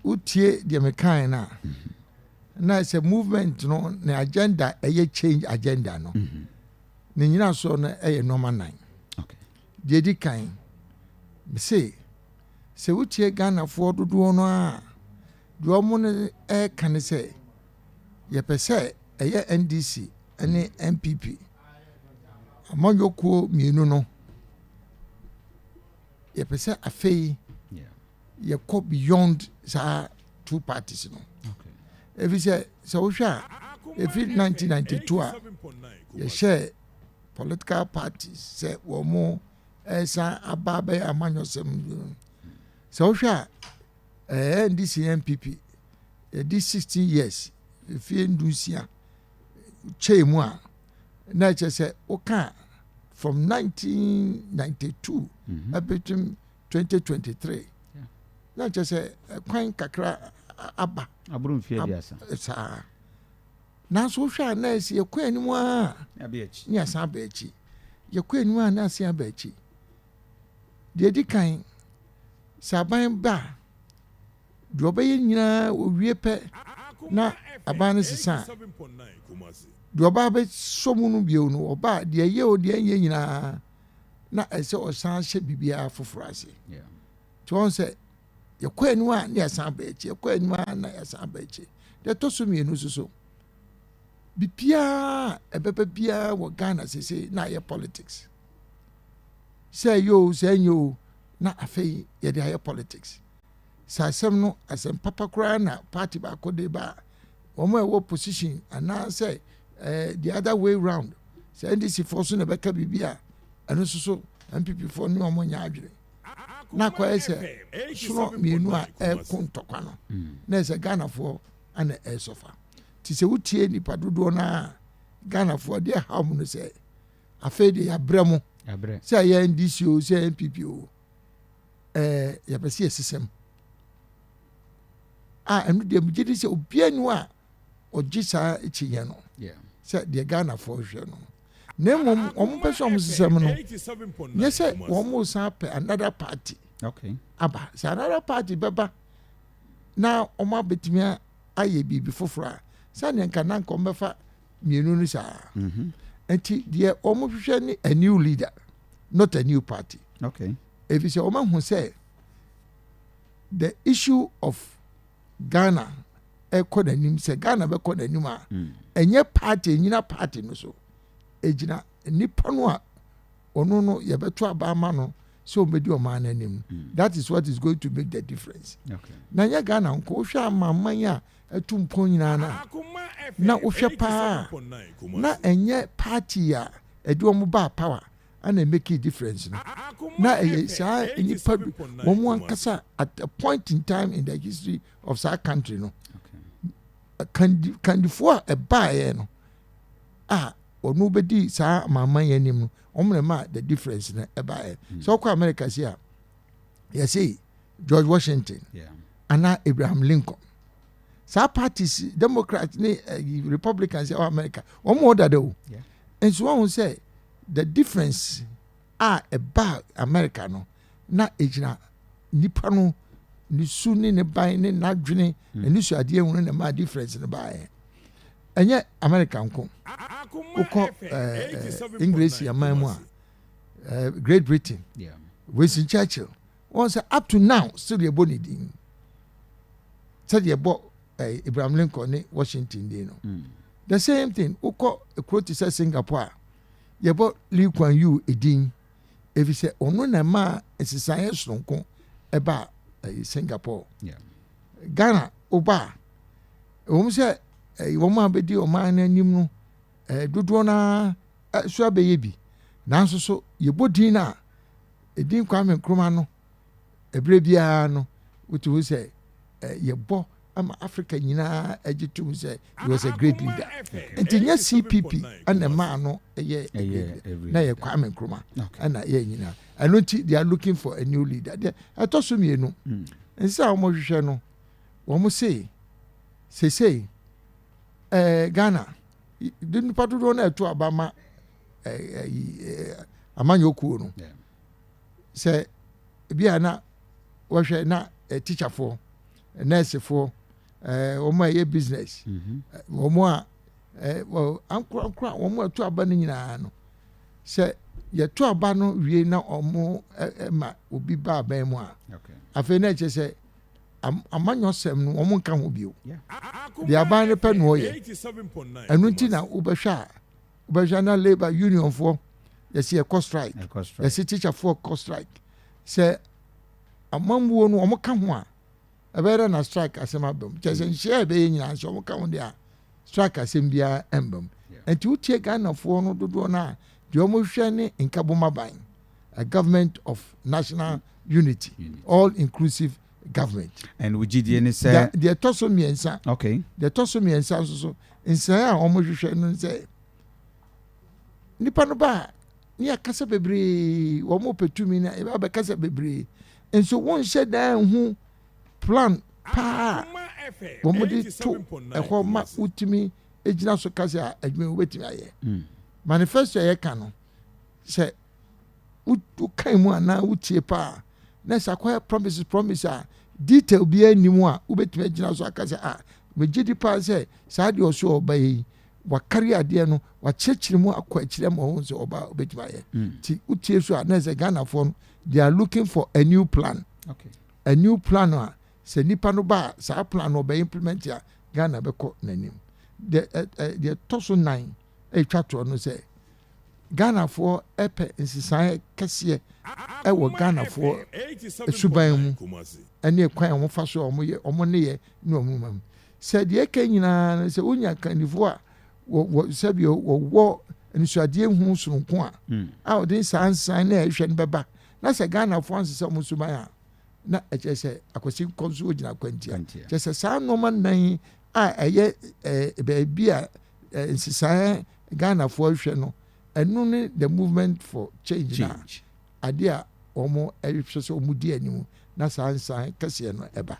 utie the mekana na it's a movement no na agenda a change agenda no ne nyina so no number 9 okay the di kan me say utie Ghana for dodo no a do omo ne kan say ye pese NDC ene MPP amanyoko mienu no ye pese afei ye go beyond sa two parties no okay if you say so if 1992 ye share political parties say womo esa ababe amanyosem so NDC MPP this 16 years if you ndusia chemu a na say oka from 1992 up to 2023 na say kwan kakra aba aburu fie biasa sa na so hwa na esi ye kwan ni mu a abechi ni asa abechi ye kwan ni mu a na asa abechi de di kan saban ba do obeye nyina owie pe na aban ne sesa do oba be somu no bio no oba de ye o de nye nyina na ese o san hye bibia foforo ase to on say ye kwanu a na asa abechi ye kwanu a na asa abechi de to so mienu so bibia ebebe bia wo Ghana sese na ye politics say yo na afei ye de ye politics sa asem no asem papa kura na party ba ko de ba omo e wo position and say the other way round say NDC for so na beka bibia eno so MPP for ni omo nya adwere na kwa ese so mienu a kontokwa no na ese Ghana for ana sofa ti se wutie nipa dodo na Ghana for de ha mu no say afei de ya bremo say ya NDC o say MPP o ya pese esesem enu de mugidi se obianu a ogisa echiye no say de Ghana for hwe no na mom omo pese omo sesem no ye say omo san pe another party okay aba say another party beba na omo abetimia aye bibi fofora say ne nka na nko mefa mienu ni sa enti de omo hwe ni a new leader not a new party okay if you say omo hu say the issue of Ghana ekonanim say Ghana be konanim a enye party nyina party no so ejina nipa no a ono no ye beto abama no so obedi o man anim that is what is going to make the difference okay na nye Ghana nko hwe amamman a etumpo nyina na ohwe pa na enye party a edi omo ba power and make a difference na sa nipa mo ankasa at a point in time in the history of our country no can for a buy no onu bedi sa mama yanim no omre ma the difference na e buy so kwa America here you see George Washington and Abraham Lincoln sa parties Democrats ni Republicans of America omo da do and so one say the difference about America no na ejina nipa no ni su ni ne ban ni na dwene ni su ade ehunu ne ma difference ne ba enye America nko uko English ya man mu a Great Britain Winston Churchill was up to now still the boni din said the bo Abraham Lincoln ni Washington dey no the same thing uko quote say Singapore yebo Lee Kuan Yew edin efi say ono na ma esisan sonko eba Singapore Ghana oba wo say wo ma bedi o man anim no dodo na so abeye bi nanso so yebo din na edin Kwame Nkrumah no ebre bia no wutu say yebo ama Africa nyina agitum say he was a great leader and nya CPP and the man no na ye Kwame Nkrumah and na ye nyina and they are looking for a new leader there atoso mienu nsa omo hwehwe no wo say Ghana didn't patudo na to abama amanyoku no say bia na wo hwe na teacher for nurse for wɔn a business wɔn ankora wɔn a to aba no nyinaa no sɛ yɛto aba no wie na wɔn ma obi ba aban mu a afei na kyerɛ sɛ amanyɔsɛm no wɔn nka ho bio deɛ aban no pɛ no wɔyɛ ɛno nti na wobɛhwɛ na labour union foɔ yɛsi ɛkɔ strike yɛsi teacher foɔ kɔ strike sɛ amambuo no wɔn ka ho a ɛbɛyɛ na strike asɛm abam kyerɛ sɛ nhyia ɛbɛyɛ nyinaa nso wɔn ka ho deɛ a strike asɛm biara ɛmbam nti wotie Ghanafoɔ no dodoɔ no a deɛ wɔn hwɛ ne nkaboma a government of national unity all inclusive government. And we did any say the toso miensa. Okay. The toso miensa so insaya omo hwehwe no say nipa no ba ni akasa bebre omo petumi na e ba kasa bebre enso won hye dan hu plan pa omo di to e ho ma utimi ejina so kasa adwuma wetimi aye manifesto ye ka no say ukai mu ana utie pa na sakwa promise a detail bi animu a ubetime gina so aka se megidi pa se saa de oso oba yi wakari ade no wakyekire mu akwa akire ma ho se oba ubetime aye ti utie so na se Ghana for no they are looking for a new plan. Okay. A new plan a se nipa no ba saa plan no be implement ya Ghana be ko nanim the toso 9 twa to no se Ghana for epe nsisan kese ɛwɔ Ghana for suban mu ɛne kwan wɔn fa so wɔn ne yɛ ne wɔn mu sɛ deɛ ɛka nyinaa sɛ wonya kanifo a wɔ sɛbi wɔwɔ nsuadeɛ hu sononko a ɔde nsansan na ɛhwɛ no bɛba na sɛ Ghana for ansesa wɔn suban a na ɛkyɛ sɛ akwasi kɔnso gyina kwantia kyɛ sɛ saa nneɛma nan a ɛyɛ baabi a nsisan Ghana for hwɛ no ɛno ne the movement for change. Ade a wɔn ɛhwɛ sɛ wɔn di anim na saa nsan kɛseɛ no ɛba.